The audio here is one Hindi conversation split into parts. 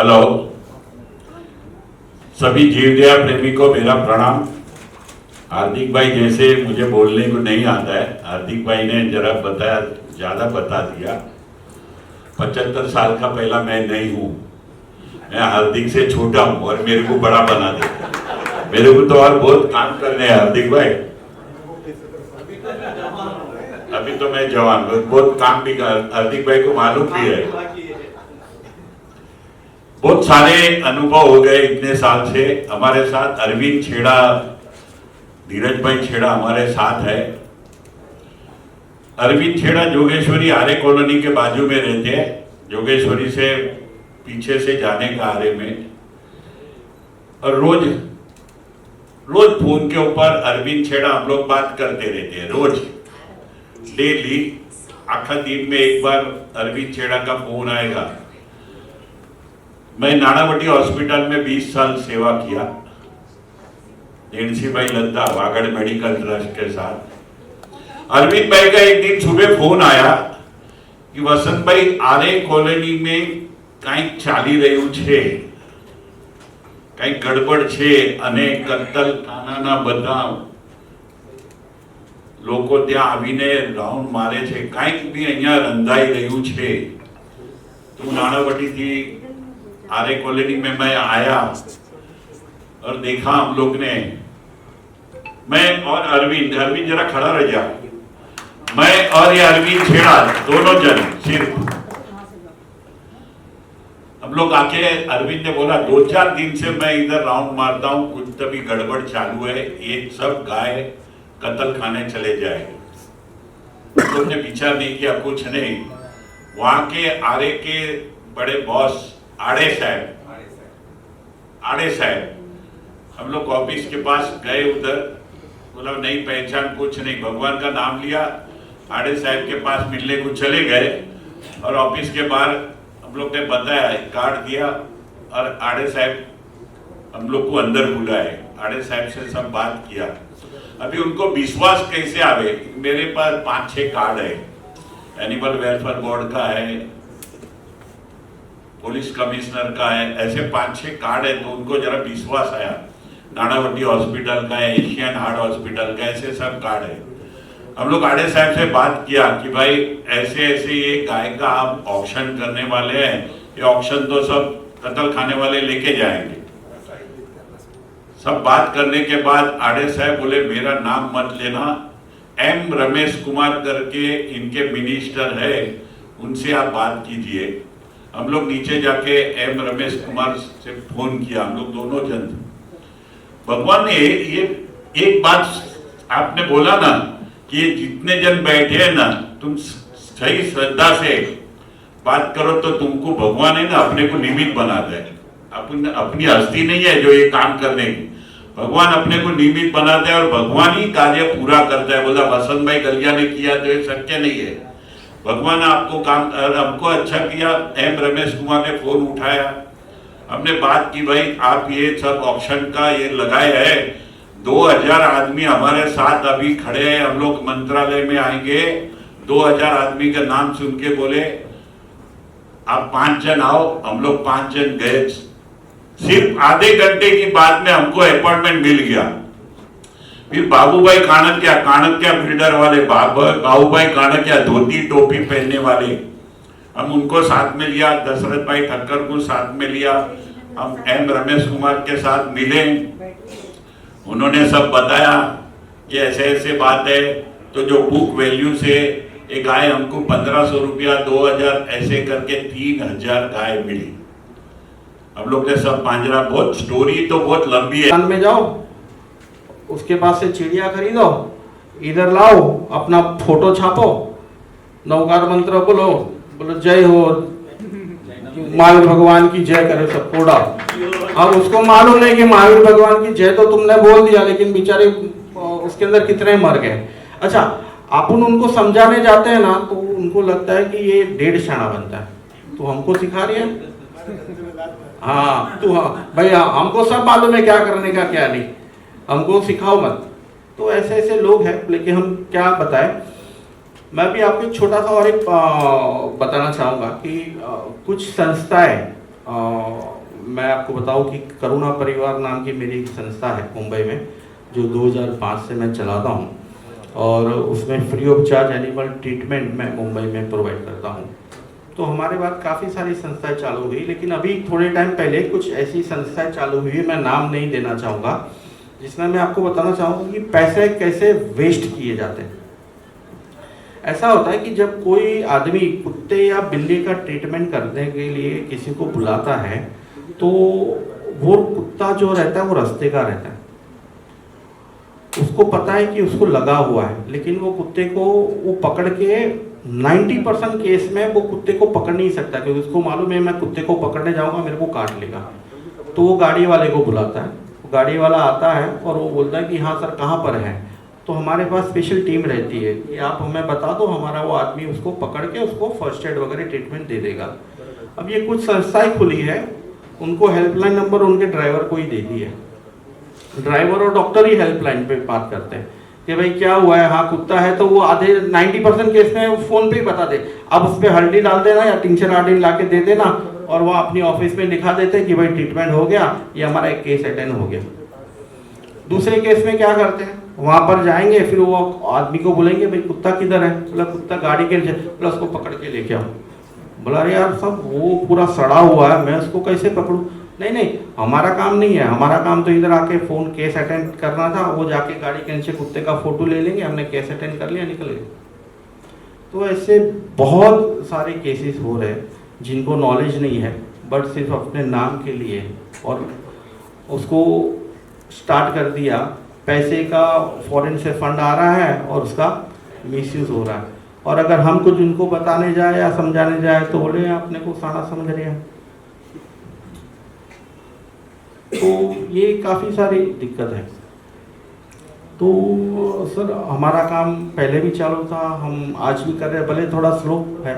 हेलो, सभी जीवदया प्रेमी को मेरा प्रणाम। हार्दिक भाई जैसे मुझे बोलने को नहीं आता है, हार्दिक भाई ने जरा बताया, ज्यादा बता दिया। 75 साल का पहला मैं नहीं हूँ, मैं हार्दिक से छोटा हूँ और मेरे को बड़ा बना दे। मेरे को तो और बहुत काम करने हैं हार्दिक भाई। अभी तो मैं जवान, बहुत काम भी कर, हार्दिक भाई को मालूम भी है। बहुत सारे अनुभव हो गए इतने साल से। हमारे साथ अरविंद छेड़ा, धीरज भाई छेड़ा हमारे साथ है। अरविंद छेड़ा जोगेश्वरी आर्य कॉलोनी के बाजू में रहते हैं, जोगेश्वरी से पीछे से जाने का आर्य में। और रोज फोन के ऊपर अरविंद छेड़ा हम लोग बात करते रहते हैं, रोज डेली। आखिर दिन में एक बार अरविंद छेड़ा का फोन आएगा। मैं नानावटी हॉस्पिटल में 20 साल सेवा किया, एनसी भाई लद्दा वागड़ मेडिकल ट्रस्ट के साथ। अरविंद भाई का एक दिन सुबह फोन आया कि वसंत भाई आर्य कॉलोनी में कहीं चाली रह्યું છે, कहीं गड़बड़ છે અને કતલખાનાના બધા લોકો ત્યાં આવીને રાઉન્ડ મારે છે, કંઈક બી અહીંયા રંધાઈ રહ્યું છે। तो नानावटी थी आर्य कॉलोनी में मैं आया और देखा हम लोग ने, मैं और अरविंद जरा खड़ा रह जा, मैं और ये अरविंद छेड़ा दोनों जन सिर्फ हम लोग आके। अरविंद ने बोला 2-4 दिन से मैं इधर राउंड मारता हूँ, कुछ तभी गड़बड़ चालू है, ये सब गाय कत्ल खाने चले जाएंगे। हम लोग ने विचार नहीं किया, कुछ नहीं। वहां के आर्य के बड़े बॉस आड़े साहब हम लोग ऑफिस के पास गए, उधर बोला नहीं पहचान कुछ नहीं, भगवान का नाम लिया। आड़े साहब के पास मिलने को चले गए और ऑफिस के बाहर हम लोग ने बताया, कार्ड दिया और आड़े साहब हम लोग को अंदर बुलाए। आड़े साहब से सब बात किया। अभी उनको विश्वास कैसे आवे, मेरे पास 5-6 कार्ड है, एनिमल वेलफेयर बोर्ड का है, पुलिस कमिश्नर का है, ऐसे 5-6 कार्ड है। तो उनको जरा विश्वास आया, नानावटी हॉस्पिटल का है, एशियन हार्ट हॉस्पिटल का, ऐसे सब कार्ड है। हम लोग आड़े साहब से बात किया कि भाई ऐसे ऐसे ये गाय का आप ऑक्शन करने वाले हैं, ये ऑक्शन तो सब कत्ल खाने वाले लेके जाएंगे। सब बात करने के बाद आड़े साहब बोले मेरा नाम मत लेना, एम रमेश कुमार करके इनके मिनिस्टर है, उनसे आप बात कीजिए। हम लोग नीचे जाके एम रमेश कुमार से फोन किया, हम लोग दोनों जन। भगवान ने ये एक बात आपने बोला ना कि ये जितने जन बैठे हैं ना, तुम सही श्रद्धा से बात करो तो तुमको भगवान है ना अपने को निमित्त बना दे। अपनी हस्ती नहीं है जो ये काम करने की, भगवान अपने को निमित्त बनाते हैं और भगवान ही कार्य पूरा करता है। बोला वसंत भाई गलिया ने किया तो ये शक्य नहीं है, भगवान आपको काम हमको अच्छा किया। एम रमेश कुमार ने फोन उठाया, हमने बात की, भाई आप ये सब ऑक्शन का ये लगाए है, 2000 आदमी हमारे साथ अभी खड़े हैं, हम लोग मंत्रालय में आएंगे। 2000 आदमी का नाम सुन के बोले आप 5 जन आओ। हम लोग 5 जन गए, सिर्फ आधे घंटे की बाद में हमको अपॉइंटमेंट मिल गया। फिर बाबूभाई काणकिया बिल्डर वाले, बाबूभाई काणकिया धोती टोपी पहनने वाले, हम उनको साथ में लिया। दशरथ भाई ठक्कर को साथ में लिया। हम एम रमेश कुमार के साथ मिले, उन्होंने सब बताया कि ऐसे ऐसे बात है। तो जो बुक वैल्यू से एक गाय हमको 1500 रुपया, 2000 ऐसे करके 3000 गाय मिली। हम लोग ने सब पांजरा, बहुत स्टोरी तो बहुत लंबी है। में जाओ, उसके पास से चिड़िया खरीदो, इधर लाओ, अपना फोटो छापो, नवकार मंत्र बोलो, बोलो जय हो, महावीर भगवान की जय करे, सब फोड़ा। और उसको मालूम नहीं कि महावीर भगवान की जय तो तुमने बोल दिया, लेकिन बेचारे उसके अंदर कितने मर गए। अच्छा, अपन उनको समझाने जाते हैं ना तो उनको लगता है कि ये 1.5 शाना बनता है, तो हमको सिखा रही है। हाँ तो हाँ भाई, हमको सब मालूम है क्या करने का क्या नहीं, हमको सिखाओ मत। तो ऐसे ऐसे लोग हैं, लेकिन हम क्या बताएं। मैं भी आपको छोटा सा और एक बताना चाहूँगा कि कुछ संस्थाएं मैं आपको बताऊं कि करुणा परिवार नाम की मेरी एक संस्था है मुंबई में, जो 2005 से मैं चलाता हूं, और उसमें free of charge animal treatment मैं मुंबई में प्रोवाइड करता हूं। तो हमारे बाद काफ़ी सारी संस्थाएं चालू हुई, लेकिन अभी थोड़े टाइम पहले कुछ ऐसी संस्थाएं चालू हुई, मैं नाम नहीं देना चाहूँगा, जिसमें मैं आपको बताना चाहूँगा कि पैसे कैसे वेस्ट किए जाते हैं। ऐसा होता है कि जब कोई आदमी कुत्ते या बिल्ली का ट्रीटमेंट करने के लिए किसी को बुलाता है, तो वो कुत्ता जो रहता है वो रास्ते का रहता है, उसको पता है कि उसको लगा हुआ है, लेकिन वो कुत्ते को वो पकड़ के 90% केस में वो कुत्ते को पकड़ नहीं सकता, क्योंकि उसको मालूम है मैं कुत्ते को पकड़ने जाऊंगा मेरे को काट लेगा। तो वो गाड़ी वाले को बुलाता है, गाड़ी वाला आता है और वो बोलता है कि हाँ सर कहाँ पर है। तो हमारे पास स्पेशल टीम रहती है कि आप हमें बता दो, हमारा वो आदमी उसको पकड़ के उसको फर्स्ट एड वगैरह ट्रीटमेंट दे देगा। अब ये कुछ संस्थाएं खुली है, उनको हेल्पलाइन नंबर उनके ड्राइवर को ही दे दी है, ड्राइवर और डॉक्टर ही हेल्पलाइन पे बात करते हैं कि भाई क्या हुआ है, हाँ कुत्ता है, तो वो आधे 90% केस में फ़ोन पे ही बता दे, अब उस पर हल्दी डाल देना या टिंचर आर्डिन ला के दे देना, और वो अपनी ऑफिस में लिखा देते कि भाई ट्रीटमेंट हो गया, ये हमारा एक केस अटेंड हो गया। दूसरे केस में क्या करते हैं, वहाँ पर जाएंगे, फिर वो आदमी को बोलेंगे भाई कुत्ता किधर है, बोला कुत्ता गाड़ी के बोला उसको पकड़ के लेके आओ। बोला अरे यार सब वो पूरा सड़ा हुआ है, मैं उसको कैसे पकड़ूं। नहीं, हमारा काम नहीं है, हमारा काम तो इधर आके फ़ोन केस अटेंड करना था, वो जाके गाड़ी के नीचे कुत्ते का फोटो ले लेंगे, हमने केस अटेंड कर लिया, निकल गए। तो ऐसे बहुत सारे केसेस हो रहे हैं जिनको नॉलेज नहीं है, बट सिर्फ अपने नाम के लिए, और उसको स्टार्ट कर दिया, पैसे का फॉरेन से फंड आ रहा है और उसका मिसयूज हो रहा है। और अगर हम कुछ उनको बताने जाए या समझाने जाए तो बोले अपने को सारा समझ रहे हैं। तो ये काफ़ी सारी दिक्कत है। तो सर हमारा काम पहले भी चालू था, हम आज भी कर रहे हैं, भले थोड़ा स्लो है,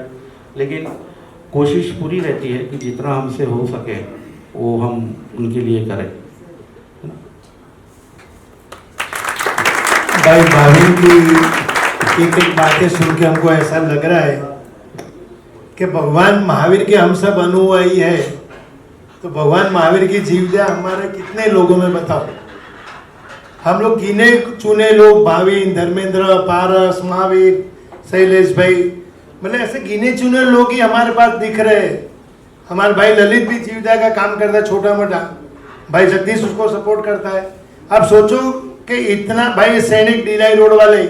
लेकिन कोशिश पूरी रहती है कि जितना हमसे हो सके वो हम उनके लिए करें। भाई भाविन की एक बातें सुन के हमको ऐसा लग रहा है कि भगवान महावीर के हम सब अनुयायी है, तो भगवान महावीर की जीवदया हमारे कितने लोगों में बताओ। हम लोग गिने चुने लोग, भाविन, धर्मेंद्र, पारस, महावीर, शैलेश भाई, मतलब ऐसे गिने चुने लोग ही हमारे पास दिख रहे हैं। हमारे भाई ललित भी जीवदया का काम करता है छोटा मोटा, भाई जगदीश उसको सपोर्ट करता है। अब सोचो कि इतना भाई सैनिक डीलाई रोड वाले,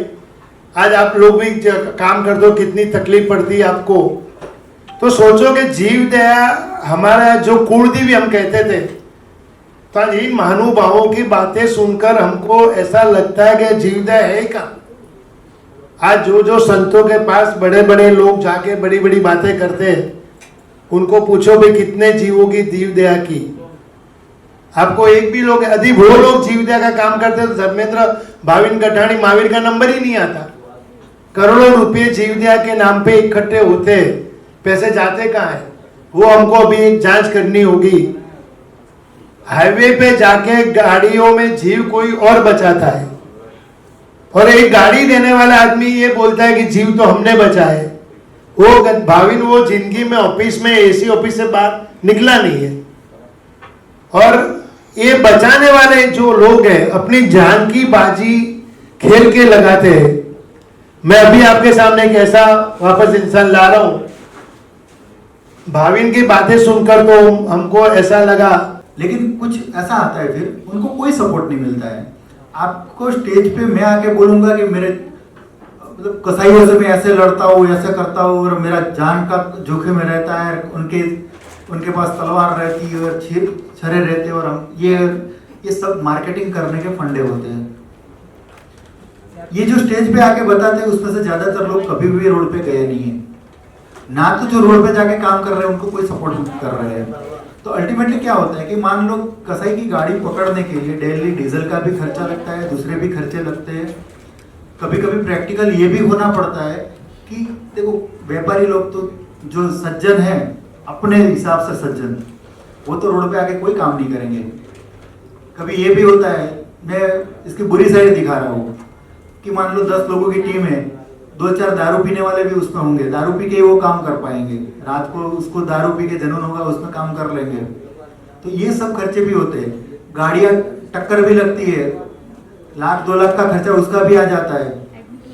आज आप लोग भी काम कर दो, कितनी तकलीफ पड़ती है आपको। तो सोचो कि जीवदया हमारा जो कुलदेवी हम कहते थे, तो आज इन महानुभावों की बातें सुनकर हमको ऐसा लगता है कि जीवदया है क्या। आज जो संतों के पास बड़े बड़े लोग जाके बड़ी बड़ी बातें करते हैं, उनको पूछो भी कितने जीवों की जीवदया की, आपको एक भी लोग, यदि वो लोग जीवदया का काम करते तो धर्मेंद्र, भाविन गठानी, महावीर का नंबर ही नहीं आता। करोड़ों रुपए जीवदया के नाम पे इकट्ठे होते, पैसे जाते कहाँ है, वो हमको अभी जांच करनी होगी। हाईवे पे जाके गाड़ियों में जीव कोई और बचाता है, और एक गाड़ी देने वाला आदमी ये बोलता है कि जीव तो हमने बचाए। वो भाविन वो जिंदगी में ऑफिस में एसी ऑफिस से बाहर निकला नहीं है। और ये बचाने वाले जो लोग हैं अपनी जान की बाजी खेल के लगाते हैं। मैं अभी आपके सामने एक ऐसा वापस इंसान ला रहा हूं, भाविन की बातें सुनकर तो हमको ऐसा लगा, लेकिन कुछ ऐसा आता है फिर उनको कोई सपोर्ट नहीं मिलता है। आपको स्टेज पे मैं आके बोलूंगा कि मेरे मतलब कसाईयों से मैं ऐसे लड़ता हूँ, ऐसे करता हूँ, और मेरा जान का जोखिम में रहता है, उनके पास तलवार रहती है और छरे रहते हैं, और हम ये सब मार्केटिंग करने के फंडे होते हैं। ये जो स्टेज पे आके बताते हैं उसमें से ज्यादातर लोग कभी भी रोड पे गए नहीं है, ना तो जो रोड पे जाके काम कर रहे हैं उनको कोई सपोर्ट नहीं कर रहे हैं। तो अल्टीमेटली क्या होता है कि मान लो कसाई की गाड़ी पकड़ने के लिए डेली डीजल का भी खर्चा लगता है, दूसरे भी खर्चे लगते हैं। कभी कभी प्रैक्टिकल ये भी होना पड़ता है कि देखो व्यापारी लोग तो जो सज्जन है अपने हिसाब से सज्जन, वो तो रोड पे आके कोई काम नहीं करेंगे। कभी ये भी होता है, मैं इसकी बुरी साइड दिखा रहा हूँ कि मान लो 10 लोगों की टीम है, 2-4 दारू पीने वाले भी उसमें होंगे, दारू पी के वो काम कर पाएंगे, रात को उसको दारू पी के जुनून होगा उसमें काम कर लेंगे। तो ये सब खर्चे भी होते हैं, गाड़ियाँ टक्कर भी लगती है, 1,00,000-2 लाख का खर्चा उसका भी आ जाता है,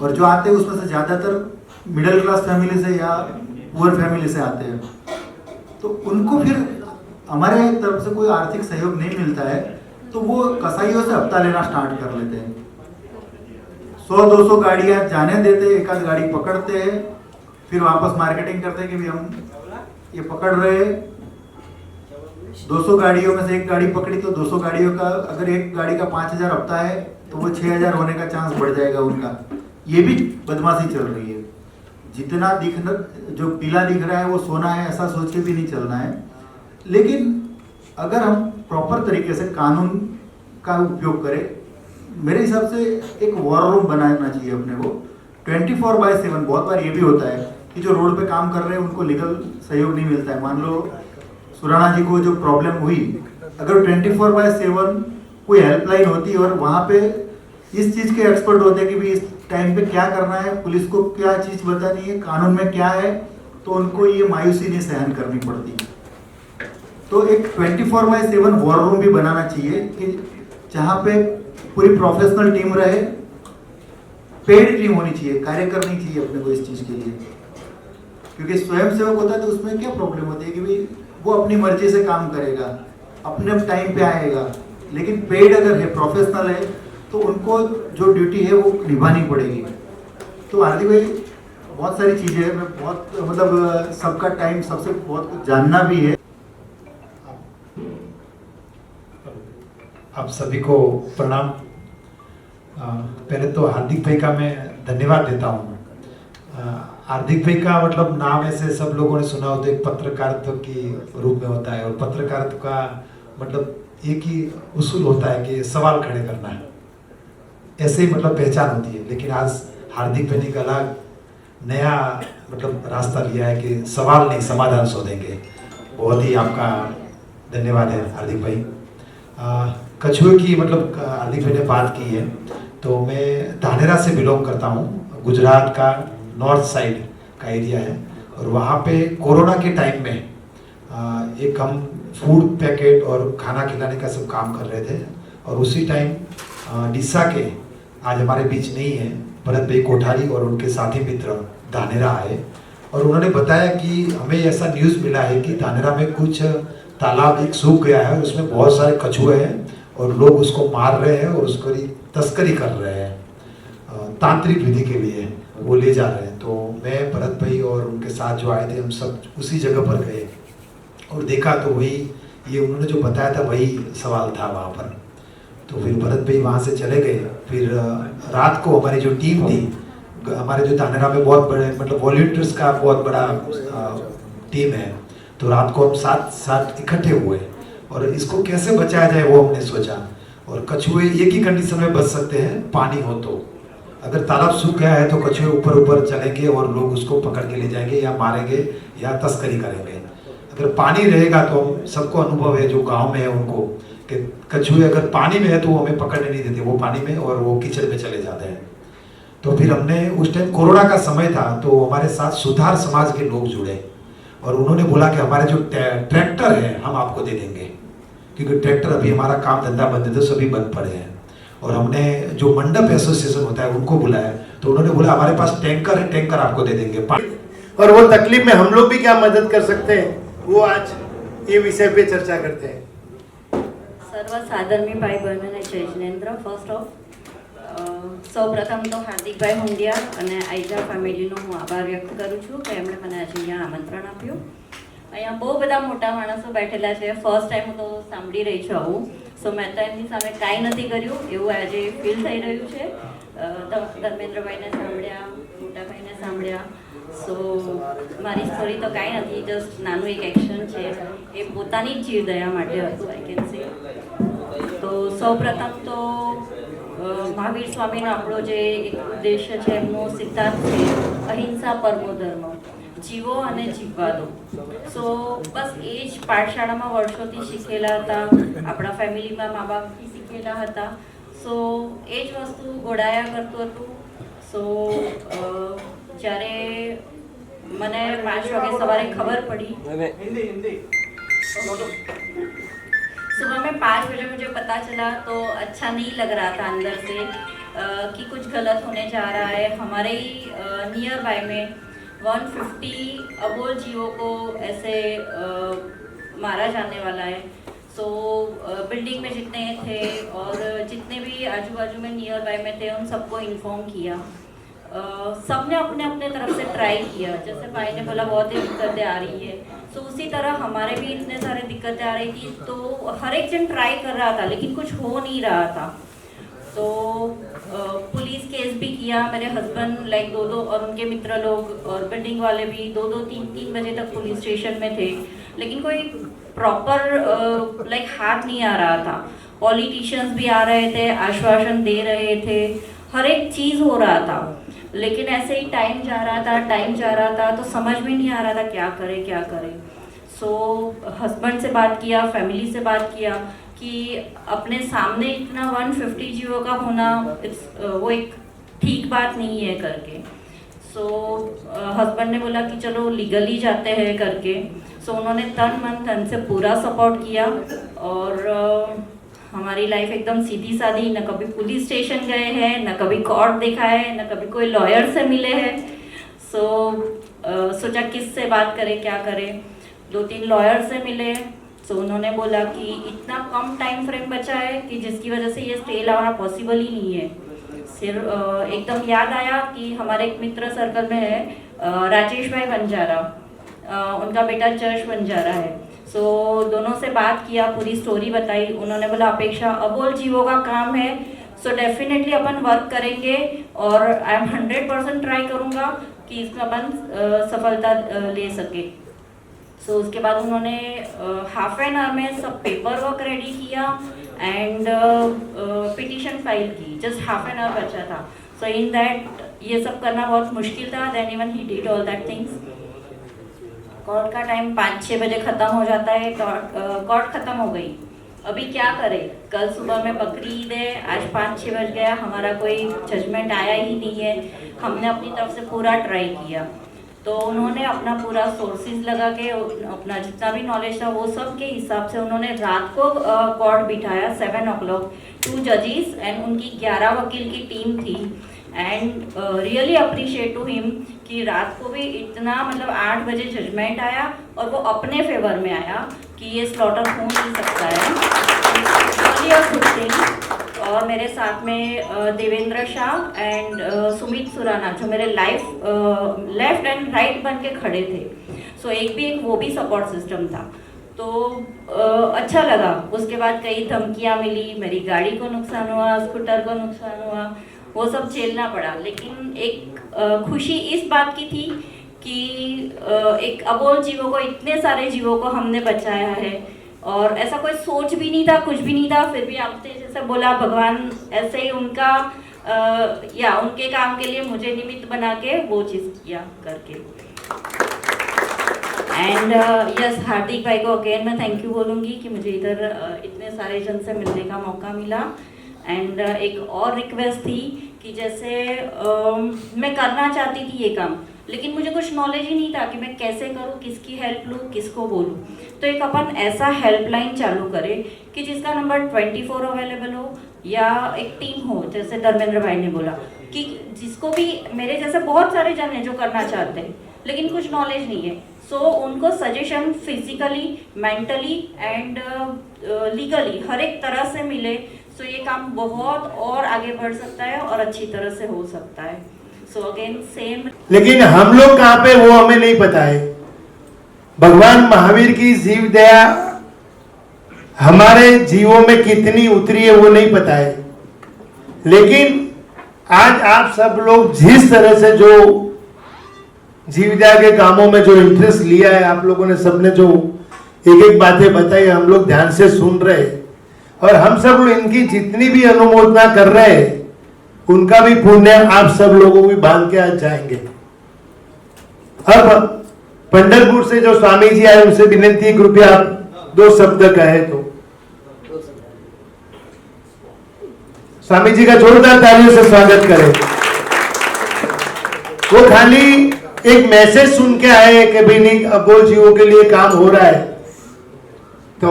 और जो आते हैं उसमें से ज़्यादातर मिडिल क्लास फैमिली से या पुअर फैमिली से आते हैं। तो उनको फिर हमारे तरफ से कोई आर्थिक सहयोग नहीं मिलता है, तो वो कसाईयों से हफ्ता लेना स्टार्ट कर लेते हैं। 100-200 गाड़ियाँ जाने देते हैं, एक आध गाड़ी पकड़ते हैं, फिर वापस मार्केटिंग करते हैं कि भी हम ये पकड़ रहे हैं। 200 गाड़ियों में से एक गाड़ी पकड़ी तो 200 गाड़ियों का, अगर एक गाड़ी का 5,000 हफ्ता है तो वो 6,000 होने का चांस बढ़ जाएगा उनका। ये भी बदमाशी चल रही है। जितना दिखना, जो पीला दिख रहा है वो सोना है, ऐसा सोच के भी नहीं चलना है। लेकिन अगर हम प्रॉपर तरीके से कानून का उपयोग करें, मेरे हिसाब से एक वॉर रूम बनाना चाहिए अपने को 24/7। बहुत बार ये भी होता है कि जो रोड पे काम कर रहे हैं उनको लीगल सहयोग नहीं मिलता है। मान लो सुराना जी को जो प्रॉब्लम हुई, अगर 24/7 कोई हेल्पलाइन होती और वहाँ पे इस चीज़ के एक्सपर्ट होते कि भी इस टाइम पे क्या करना है, पुलिस को क्या चीज़ बतानी है, कानून में क्या है, तो उनको ये मायूसी नहीं सहन करनी पड़ती। तो एक 24/7 वॉर रूम भी बनाना चाहिए कि जहाँ पे पूरी प्रोफेशनल टीम रहे, पेड टीम होनी चाहिए, कार्य करनी चाहिए अपने को इस चीज़ के लिए। क्योंकि स्वयंसेवक होता है तो उसमें क्या प्रॉब्लम होती है कि भाई वो अपनी मर्जी से काम करेगा, अपने टाइम पे आएगा, लेकिन पेड अगर है, प्रोफेशनल है, तो उनको जो ड्यूटी है वो निभानी पड़ेगी। तो हार्दिक भाई बहुत सारी चीज़ें हैं, मैं बहुत मतलब सबका टाइम, सबसे बहुत कुछ जानना भी है। आप सभी को प्रणाम। पहले तो हार्दिक भाई का मैं धन्यवाद देता हूँ। हार्दिक भाई का मतलब नाम ऐसे सब लोगों ने सुना होता है, एक पत्रकारित्व के रूप में होता है, और पत्रकारित्व का मतलब एक ही उसूल होता है कि सवाल खड़े करना है, ऐसे ही मतलब पहचान होती है। लेकिन आज हार्दिक भाई ने एक अलग नया मतलब रास्ता लिया है कि सवाल नहीं समाधान शोधेंगे। बहुत ही आपका धन्यवाद है हार्दिक भाई। कछुए की मतलब हार्दिक भाई ने बात की है, तो मैं धानेरा से बिलोंग करता हूँ। गुजरात का नॉर्थ साइड का एरिया है, और वहाँ पे कोरोना के टाइम में एक हम फूड पैकेट और खाना खिलाने का सब काम कर रहे थे। और उसी टाइम डिसा के, आज हमारे बीच नहीं है, भरत भाई कोठारी और उनके साथी मित्र धानेरा आए, और उन्होंने बताया कि हमें ऐसा न्यूज़ मिला है कि धानेरा में कुछ तालाब एक सूख गया है, उसमें बहुत सारे कछुए हैं और लोग उसको मार रहे हैं और उसकी तस्करी कर रहे हैं, तांत्रिक विधि के लिए वो ले जा रहे हैं। तो मैं भरत भाई और उनके साथ जो आए थे, हम सब उसी जगह पर गए और देखा, तो वही ये उन्होंने जो बताया था वही सवाल था वहाँ पर। तो फिर भरत भाई वहाँ से चले गए। फिर रात को हमारी जो टीम थी, हमारे जो धानेरा में बहुत बड़े मतलब वॉलंटियर्स का बहुत बड़ा टीम है, तो रात को हम साथ इकट्ठे हुए और इसको कैसे बचाया जाए वो हमने सोचा। और कछुए एक ही कंडीशन में बच सकते हैं, पानी हो तो। अगर तालाब सूख गया है तो कछुए ऊपर ऊपर चलेंगे और लोग उसको पकड़ के ले जाएंगे या मारेंगे या तस्करी करेंगे। अगर पानी रहेगा तो हम सबको अनुभव है जो गांव में है उनको, कि कछुए अगर पानी में है तो वो हमें पकड़ने नहीं देते, वो पानी में और वो कीचड़ में चले जाते हैं। तो फिर हमने उस टाइम कोरोना का समय था, तो हमारे साथ सुधार समाज के लोग जुड़े और उन्होंने बोला कि हमारे जो ट्रैक्टर है हम आपको दे देंगे, क्योंकि ट्रैक्टर अभी हमारा काम धंधा बंद थे, सभी बंद पड़े हैं। और हमने जो मंडप एसोसिएशन होता है उनको बुलाया, तो उन्होंने बोला हमारे पास टैंकर है, टैंकर आपको दे देंगे। और वो तकलीफ में हम लोग भी क्या मदद कर सकते हैं, वो आज ये विषय पे चर्चा करते हैं। सर्व आदरणीय भाई बहन અને જય જિનેન્દ્ર, ફર્સ્ટ ઓફ સૌ પ્રથમ તો હાર્દિકભાઈ હુંડિયા અને આઈજા ફેમિલીનો હું આભાર વ્યક્ત કરું છું કે એમણે મને આજે અહીંયા આમંત્રણ આપ્યું। અહીંયા બહુ બધા મોટા માણસો બેઠેલા છે, ફર્સ્ટ ટાઈમ હું તો સાંભળી રહી છું આવું, સો મેં તો એમની સામે કાંઈ નથી કર્યું એવું આજે ફીલ થઈ રહ્યું છે। ધર્મેન્દ્રભાઈને સાંભળ્યા, મોટાભાઈને સાંભળ્યા, સો મારી સ્ટોરી તો કાંઈ નથી, જસ્ટ નાનું એક એક્શન છે, એ પોતાની જ જીવદયા માટે હતું, આઈ કેન સે। તો સૌ પ્રથમ તો મહાવીર સ્વામીનો આપણો જે એક ઉદ્દેશ્ય છે, એમનો સિદ્ધાંત છે અહિંસા પરમો ધર્મ, જીવો અને જીવવા દો। સો બસ એ જ પાઠશાળામાં વર્ષોથી શીખેલા હતા, આપણા ફેમિલીમાં મા બાપથી શીખેલા હતા, સો એ જ વસ્તુ ઘોડાયા કરતું હતું। સો જ્યારે મને 5 વાગે સવારે ખબર પડી, सुबह में 5 बजे मुझे पता चला तो अच्छा नहीं लग रहा था अंदर से कि कुछ गलत होने जा रहा है। हमारे ही नियर बाय में 150 अबोल जीवों को ऐसे मारा जाने वाला है। सो बिल्डिंग में जितने थे और जितने भी आजू बाजू में नियर बाय में थे उन सबको इन्फॉर्म किया। सबने अपने अपने तरफ से ट्राई किया। जैसे भाई ने बोला बहुत ही दिक्कतें आ रही है, तो उसी तरह हमारे भी इतने सारे दिक्कतें आ रही थी। तो हर एक जन ट्राई कर रहा था लेकिन कुछ हो नहीं रहा था। तो पुलिस केस भी किया। मेरे हस्बैंड लाइक 2-2 और उनके मित्र लोग और बिल्डिंग वाले भी 2-2 3-3 बजे तक पुलिस स्टेशन में थे, लेकिन कोई प्रॉपर लाइक हाथ नहीं आ रहा था। पॉलिटिशियंस भी आ रहे थे, आश्वासन दे रहे थे, हर एक चीज़ हो रहा था, लेकिन ऐसे ही टाइम जा रहा था तो समझ में नहीं आ रहा था क्या करें। सो हस्बैंड से बात किया, फैमिली से बात किया कि अपने सामने इतना 150 जीवों का होना वो एक ठीक बात नहीं है करके। सो हस्बैंड ने बोला कि चलो लीगली जाते हैं करके। सो उन्होंने तन मन धन से पूरा सपोर्ट किया और हमारी लाइफ एकदम सीधी सादी, न कभी पुलिस स्टेशन गए हैं, न कभी कोर्ट देखा है, न कभी कोई लॉयर से मिले हैं। सो सोचा किससे बात करें, क्या करें। 2-3 लॉयर से मिले। सो उन्होंने बोला कि इतना कम टाइम फ्रेम बचा है कि जिसकी वजह से ये स्टे लाना पॉसिबल ही नहीं है। सिर्फ एकदम याद आया कि हमारे एक मित्र सर्कल में है राजेश भाई बंजारा, उनका बेटा जश बंजारा है। सो दोनों से बात किया, पूरी स्टोरी बताई। उन्होंने बोला अपेक्षा अबोल जीवों का काम है, सो डेफिनेटली अपन वर्क करेंगे और आई एम 100% ट्राई करूँगा कि इसमें अपन सफलता ले सके। सो उसके बाद उन्होंने हाफ एन आवर में सब पेपर वर्क रेडी किया एंड पिटीशन फाइल की। जस्ट हाफ एन आवर बचा था। सो इन दैट ये सब करना बहुत मुश्किल था। Then even he did all that things. Court का टाइम 5-6 बजे ख़त्म हो जाता है। कोर्ट ख़त्म हो गई, अभी क्या करें। कल सुबह में बकरीद है, आज 5-6 बज गया, हमारा कोई जजमेंट आया ही नहीं है। हमने अपनी तरफ से पूरा ट्राई किया। तो उन्होंने अपना पूरा सोर्सेज लगा के अपना जितना भी नॉलेज था वो सब के हिसाब से उन्होंने रात को कोर्ट बिठाया 7 o'clock, 2 जजेस एंड उनकी 11 वकील की टीम थी। And really appreciate to him कि रात को भी इतना मतलब 8 बजे जजमेंट आया और वो अपने फेवर में आया कि ये स्लॉटर हो नहीं सकता है। Really a good thing. और मेरे साथ में देवेंद्र शाह एंड सुमित सुराना जो मेरे लेफ्ट एंड राइट बन के खड़े थे। सो एक वो भी सपोर्ट सिस्टम था। तो अच्छा लगा। उसके बाद कई धमकियाँ मिली, मेरी गाड़ी को नुकसान हुआ, स्कूटर को नुकसान हुआ, वो सब झेलना पड़ा। लेकिन एक खुशी इस बात की थी कि एक अबोल जीवों को, इतने सारे जीवों को हमने बचाया है और ऐसा कोई सोच भी नहीं था, कुछ भी नहीं था। फिर भी आपने जैसे बोला भगवान ऐसे ही उनका या उनके काम के लिए मुझे निमित्त बना के वो चीज़ किया करके। एंड यस, हार्दिक भाई को अगेन मैं थैंक यू बोलूँगी कि मुझे इधर इतने सारे जन से मिलने का मौका मिला। एंड एक और रिक्वेस्ट थी कि जैसे मैं करना चाहती थी ये काम, लेकिन मुझे कुछ नॉलेज ही नहीं था कि मैं कैसे करूँ, किसकी हेल्प लूँ, किसको बोलूँ। तो एक अपन ऐसा हेल्पलाइन चालू करें कि जिसका नंबर 24 अवेलेबल हो या एक टीम हो, जैसे धर्मेंद्र भाई ने बोला कि जिसको भी, मेरे जैसे बहुत सारे जन हैं जो करना चाहते हैं लेकिन कुछ नॉलेज नहीं है। सो उनको suggestion physically, mentally and legally हर एक तरह से मिले। सो ये काम बहुत और आगे बढ़ सकता है और अच्छी तरह से हो सकता है। So again same. लेकिन हम लोग कहाँ पे वो हमें नहीं पता है। भगवान महावीर की जीव दया हमारे जीवों में कितनी उतरी है वो नहीं पता है। लेकिन आज आप सब लोग जिस तरह से जो जीव दया के कामों में जो इंटरेस्ट लिया है, आप लोगों ने सबने जो एक एक बातें बताई, हम लोग ध्यान से सुन रहे हैं और हम सब लोग इनकी जितनी भी अनुमोदना कर रहे हैं उनका भी पुण्य आप सब लोगों को बांध के आज जाएंगे। अब पंढरपुर से जो स्वामी जी आए उनसे विनती, कृपया आप 2 शब्द कहे तो। स्वामी जी का जोरदार तालियों से स्वागत करें। वो खाली एक मैसेज सुन के आए कि भाई नहीं, अबोल जीवों के लिए काम हो रहा है। तो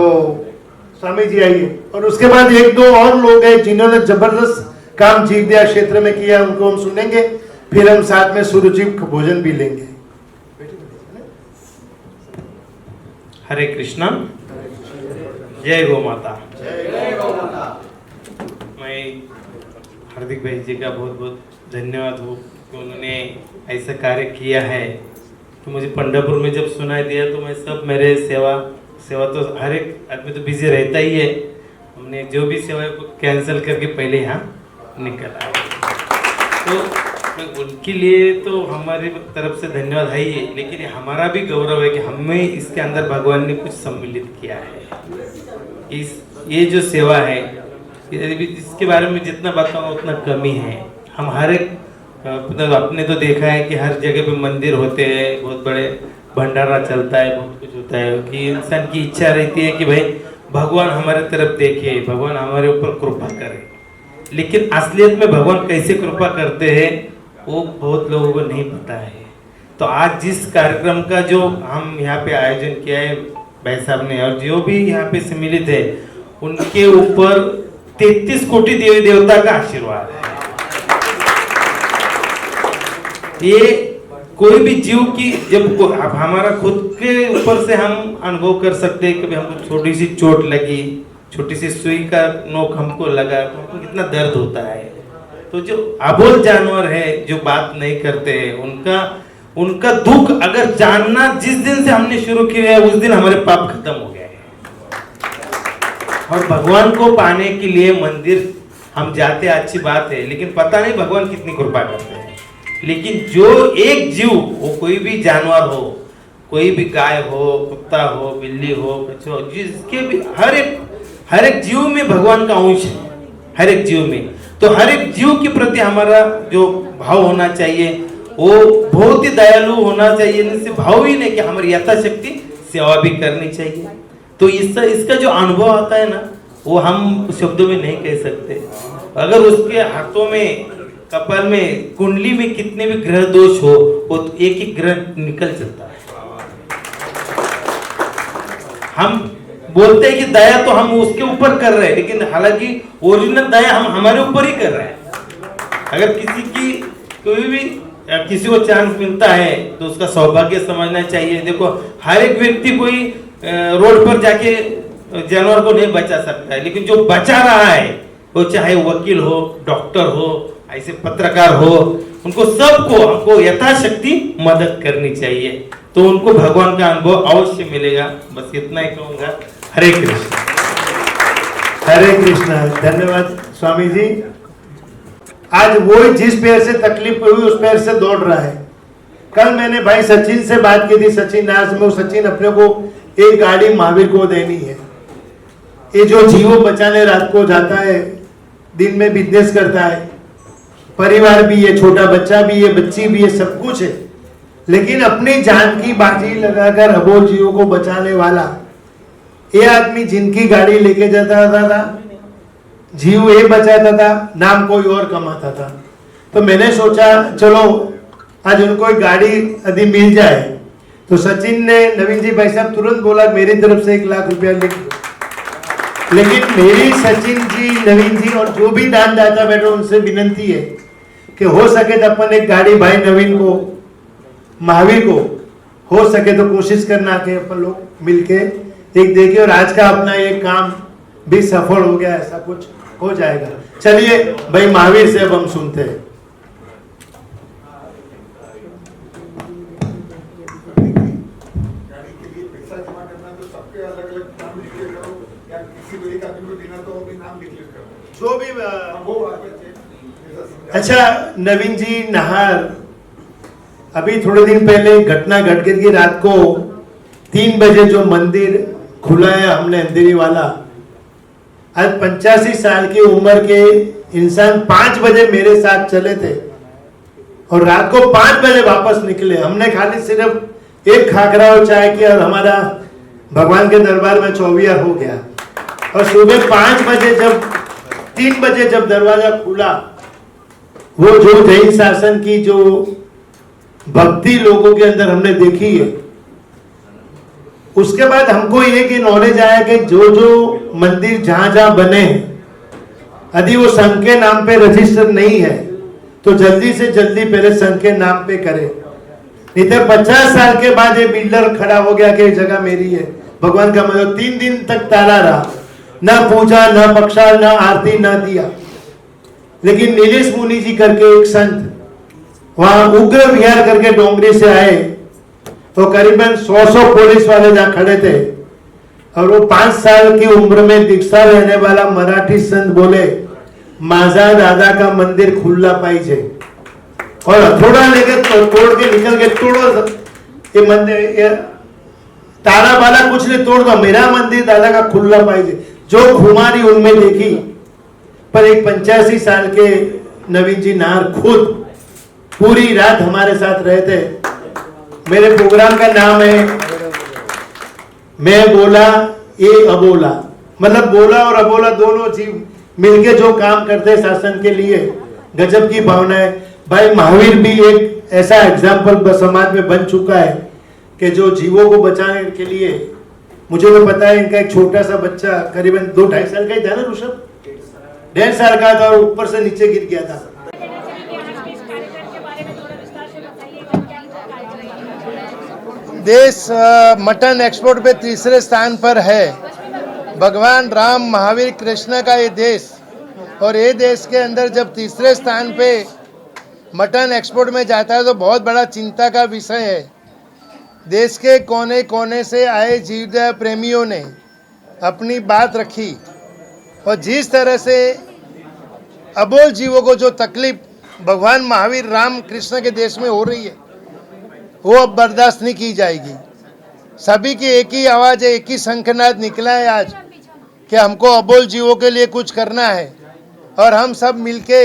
स्वामी जी आइए। और उसके बाद एक दो और लोग हैं जिन्होंने जबरदस्त काम जीवदया क्षेत्र में किया, उनको हम सुनेंगे, फिर हम साथ में सुरुचिर भोजन भी लेंगे। हरे कृष्णा, जय गौ माता। मैं हार्दिक भाई जी का बहुत बहुत धन्यवाद हूँ कि उन्होंने ऐसा कार्य किया है कि मुझे पंढरपुर में जब सुनाई दिया तो मैं सब मेरे सेवा तो हर एक आदमी तो बिजी रहता ही है, हमने जो भी सेवा को कैंसिल करके पहले यहाँ निकल आए। तो उनके लिए तो हमारी तरफ से धन्यवाद है ही, लेकिन हमारा भी गौरव है कि हमें इसके अंदर भगवान ने कुछ सम्मिलित किया है। ये जो सेवा है इसके बारे में जितना बताऊंगा उतना कमी है। हम हर एक आपने तो देखा है कि हर जगह पे मंदिर होते हैं, बहुत बड़े भंडारा चलता है, बहुत कुछ होता है कि इंसान की इच्छा रहती है कि भाई भगवान हमारे तरफ देखे, भगवान हमारे ऊपर कृपा करे, लेकिन असलियत में भगवान कैसे कृपा करते हैं वो बहुत लोगों को नहीं पता है। तो आज जिस कार्यक्रम का जो हम यहाँ पे आयोजन किया है भाई साहब ने, और जो भी यहाँ पे सम्मिलित है उनके ऊपर 33 कोटि देवी देवता का आशीर्वाद है। ये कोई भी जीव की जब अब हमारा खुद के ऊपर से हम अनुभव कर सकते हैं कि हमको छोटी सी चोट लगी, छोटी सी सुई का नोक हमको लगा, हमको कितना दर्द होता है। तो जो अबोल जानवर है जो बात नहीं करते हैं उनका दुख अगर जानना जिस दिन से हमने शुरू किया है उस दिन हमारे पाप खत्म हो गए हैं। और भगवान को पाने के लिए मंदिर हम जाते अच्छी बात है, लेकिन पता नहीं भगवान कितनी कृपा करते हैं। लेकिन जो एक जीव, वो कोई भी जानवर हो, कोई भी गाय हो, कुत्ता हो, बिल्ली हो, कछुआ, जिसके भी हर एक जीव में भगवान का अंश है, हर एक जीव में। तो हर एक जीव के प्रति हमारा जो भाव होना चाहिए वो बहुत ही दयालु होना चाहिए। इससे भाव ही नहीं कि हमारी यथाशक्ति सेवा भी करनी चाहिए। तो इसका जो अनुभव आता है ना वो हम शब्दों में नहीं कह सकते। अगर उसके हाथों में, कपाल में, कुंडली में कितने भी ग्रह दोष हो वो तो एक ही ग्रह निकल चलता है। हम बोलते हैं कि दया तो हम उसके ऊपर कर रहे हैं, लेकिन हालांकि ओरिजिनल दया हम हमारे ऊपर ही कर रहे हैं। अगर किसी को चांस मिलता है तो उसका सौभाग्य समझना चाहिए। देखो हर एक व्यक्ति कोई रोड पर जाके जानवर को नहीं बचा सकता है, लेकिन जो बचा रहा है वो चाहे वकील हो, डॉक्टर हो, ऐसे पत्रकार हो, उनको सबको हमको यथाशक्ति मदद करनी चाहिए। तो उनको भगवान का अनुभव अवश्य मिलेगा। बस इतना ही कहूंगा। हरे कृष्ण। हरे कृष्ण। धन्यवाद स्वामी जी। आज वो जिस पैर से तकलीफ हुई उस पैर से दौड़ रहा है। कल मैंने भाई सचिन से बात की थी, सचिन नाज में। सचिन अपने को एक गाड़ी महावीर को देनी है। ये जो जीवों बचाने रात को जाता है, दिन में बिजनेस करता है, परिवार भी है, छोटा बच्चा भी है, बच्ची भी है, सब कुछ है, लेकिन अपनी जान की बाजी लगाकर अबोल जीवों को बचाने वाला ये आदमी जिनकी गाड़ी लेके जाता था, जीव ये बचाता था, नाम कोई और कमाता था। तो मैंने सोचा चलो आज उनको एक गाड़ी यदि मिल जाए। तो सचिन ने, नवीन जी भाई साहब तुरंत बोला मेरी तरफ से 1 लाख रुपया लिख दो। लेकिन मेरी सचिन जी, नवीन जी और जो भी दानदाता बैठे उनसे विनती है कि हो सके तो अपन एक गाड़ी भाई नवीन को, महावीर को हो सके तो कोशिश करना कि अपन लोग मिलके एक देखिए, और आज का अपना ये काम भी सफल हो गया, ऐसा कुछ हो जाएगा। चलिए भाई महावीर से अब हम सुनते हैं। जो भी अच्छा नवीन जी नहार, अभी थोड़े दिन पहले घटना घट गई कि रात को 3 बजे जो मंदिर खुला है हमने अंधेरी वाला, आज 85 साल की उम्र के इंसान 5 बजे मेरे साथ चले थे और रात को 5 बजे वापस निकले। हमने खाली सिर्फ एक खाकरा और चाय किया और हमारा भगवान के दरबार में 24 हो गया। और सुबह 5 बजे जब 3 बजे जब दरवाजा खुला, वो जो जैन शासन की जो भक्ति लोगों के अंदर हमने देखी है, उसके बाद हमको ये कि नॉलेज आया कि जो जो मंदिर जहां जहां बने, यदि वो संघ के नाम पे रजिस्टर नहीं है तो जल्दी से जल्दी पहले संघ के नाम पे करे। नहीं तो 50 साल के बाद ये बिल्डर खड़ा हो गया कि ये जगह मेरी है, भगवान का मतलब 3 दिन तक ताला रहा, ना पूजा ना बख्शा ना आरती ना दिया। लेकिन नीलेश मुनि जी करके एक संत वहां उग्र विहार करके डोंगरी से आए, तो करीबन 100 पुलिस वाले जहां खड़े थे, और वो 5 साल की उम्र में दीक्षा लेने वाला मराठी संत बोले, माझा दादा का मंदिर खुला पाइजे, और हथौड़ा लेके तोड़ के निकल के तोड़ो ये मंदिर, ये ताला वाला कुछ नहीं, तोड़ दो, मेरा मंदिर दादा का खुला पाइजे। जो खुमारी उनमें देखी, पर एक 85 साल के नवीन जी नाहर खुद पूरी रात हमारे साथ रहे थे। मेरे प्रोग्राम का नाम है मैं बोला ये अबोला, मतलब बोला और अबोला दोनों जीव मिलके जो काम करते हैं शासन के लिए, गजब की भावना है। भाई महावीर भी एक ऐसा एग्जाम्पल समाज में बन चुका है कि जो जीवों को बचाने के लिए, मुझे तो पता है इनका एक छोटा सा बच्चा करीबन 2-2.5 साल का ही था ना ऋषभ, 1.5 साल का था, और ऊपर से नीचे गिर गया था। देश मटन एक्सपोर्ट पे तीसरे स्थान पर है। भगवान राम, महावीर, कृष्ण का ये देश, और ये देश के अंदर जब तीसरे स्थान पे मटन एक्सपोर्ट में जाता है तो बहुत बड़ा चिंता का विषय है। देश के कोने कोने से आए जीवदया प्रेमियों ने अपनी बात रखी, और जिस तरह से अबोल जीवों को जो तकलीफ भगवान महावीर, राम, कृष्ण के देश में हो रही है, वो अब बर्दाश्त नहीं की जाएगी। सभी की एक ही आवाज़ है, एक ही शंखनाद निकला है आज कि हमको अबोल जीवों के लिए कुछ करना है, और हम सब मिलके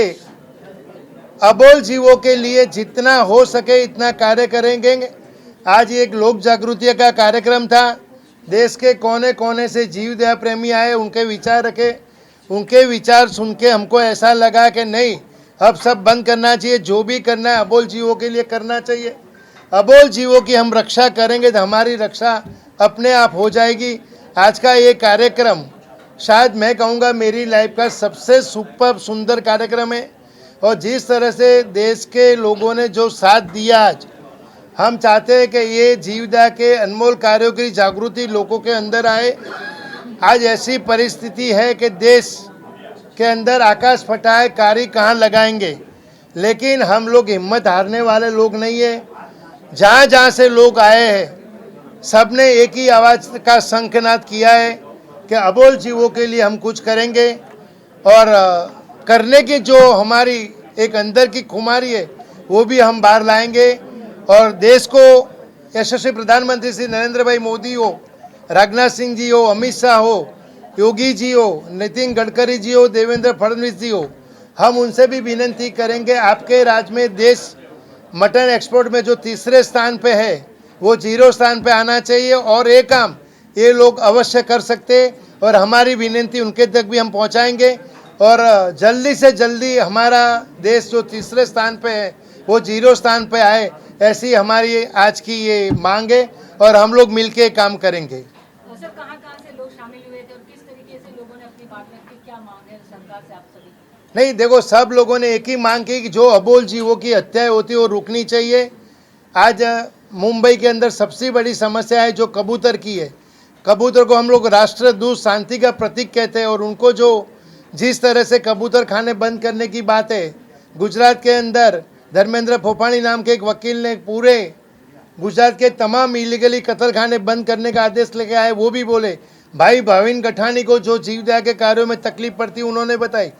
अबोल जीवों के लिए जितना हो सके इतना कार्य करेंगे। आज एक लोक जागृति का कार्यक्रम था, देश के कोने कोने से जीव दया प्रेमी आए, उनके विचार रखे, उनके विचार सुन के हमको ऐसा लगा कि नहीं, अब सब बंद करना चाहिए, जो भी करना है अबोल जीवों के लिए करना चाहिए। अबोल जीवों की हम रक्षा करेंगे तो हमारी रक्षा अपने आप हो जाएगी। आज का ये कार्यक्रम शायद मैं कहूँगा मेरी लाइफ का सबसे सुपर सुंदर कार्यक्रम है, और जिस तरह से देश के लोगों ने जो साथ दिया आज, हम चाहते हैं कि ये जीवदया के अनमोल कार्यों की जागृति लोगों के अंदर आए। आज ऐसी परिस्थिति है कि देश के अंदर आकाश फटा है, कारी कहाँ लगाएंगे, लेकिन हम लोग हिम्मत हारने वाले लोग नहीं है। जहाँ जहाँ से लोग आए हैं, सब ने एक ही आवाज़ का शंखनाद किया है कि अबोल जीवों के लिए हम कुछ करेंगे, और करने की जो हमारी एक अंदर की खुमारी है वो भी हम बाहर लाएंगे। और देश को यशस्वी प्रधानमंत्री श्री नरेंद्र भाई मोदी हो, राजनाथ सिंह जी हो, अमित शाह हो, योगी जी हो, नितिन गडकरी जी हो, देवेंद्र फडणवीस जी हो, हम उनसे भी विनती करेंगे, आपके राज्य में देश मटन एक्सपोर्ट में जो तीसरे स्थान पे है वो 0 स्थान पे आना चाहिए, और ये काम ये लोग अवश्य कर सकते, और हमारी विनती उनके तक भी हम पहुंचाएंगे, और जल्दी से जल्दी हमारा देश जो तीसरे स्थान पे है वो 0 स्थान पे आए, ऐसी हमारी आज की ये मांग है, और हम लोग मिलके काम करेंगे। सर, कहाँ से लोग शामिल हुए थे और किस तरीके से लोगों ने अपनी बात रखी, क्या मांग है सरकार से आप सभी? नहीं, देखो, सब लोगों ने एक ही मांग की कि जो अबोल जीवों की हत्याएं होती है वो रुकनी चाहिए। आज मुंबई के अंदर सबसे बड़ी समस्या है जो कबूतर की है। कबूतर को हम लोग राष्ट्रदूत, शांति का प्रतीक कहते हैं, और उनको जो जिस तरह से कबूतर खाने बंद करने की बात है, गुजरात के अंदर धर्मेंद्र फोफाणी नाम के एक वकील ने पूरे गुजरात के तमाम इलीगली कत्ल खाने बंद करने का आदेश लेके आए। वो भी बोले, भाई भाविन गठानी को जो जीवदया के कार्यों में तकलीफ पड़ती उन्होंने बताई।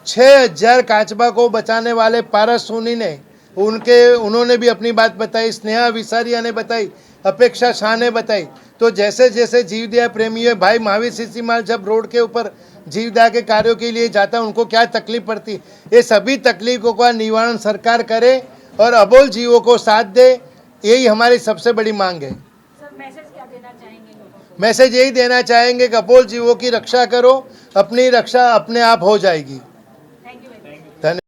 6000 काचबा को बचाने वाले पारस सोनी ने उन्होंने भी अपनी बात बताई, स्नेहा विसारिया ने बताई, अपेक्षा शाह ने बताई। तो जैसे जैसे जीवदया प्रेमी है, भाई महावीर सीसीमाल जब रोड के ऊपर जीवदया के कार्यों के लिए जाता है उनको क्या तकलीफ पड़ती, ये सभी तकलीफों का निवारण सरकार करे और अबोल जीवों को साथ दे, यही हमारी सबसे बड़ी मांग है। सर, मैसेज क्या देना चाहेंगे लोगों को? मैसेज यही देना चाहेंगे कि अबोल जीवों की रक्षा करो, अपनी रक्षा अपने आप हो जाएगी।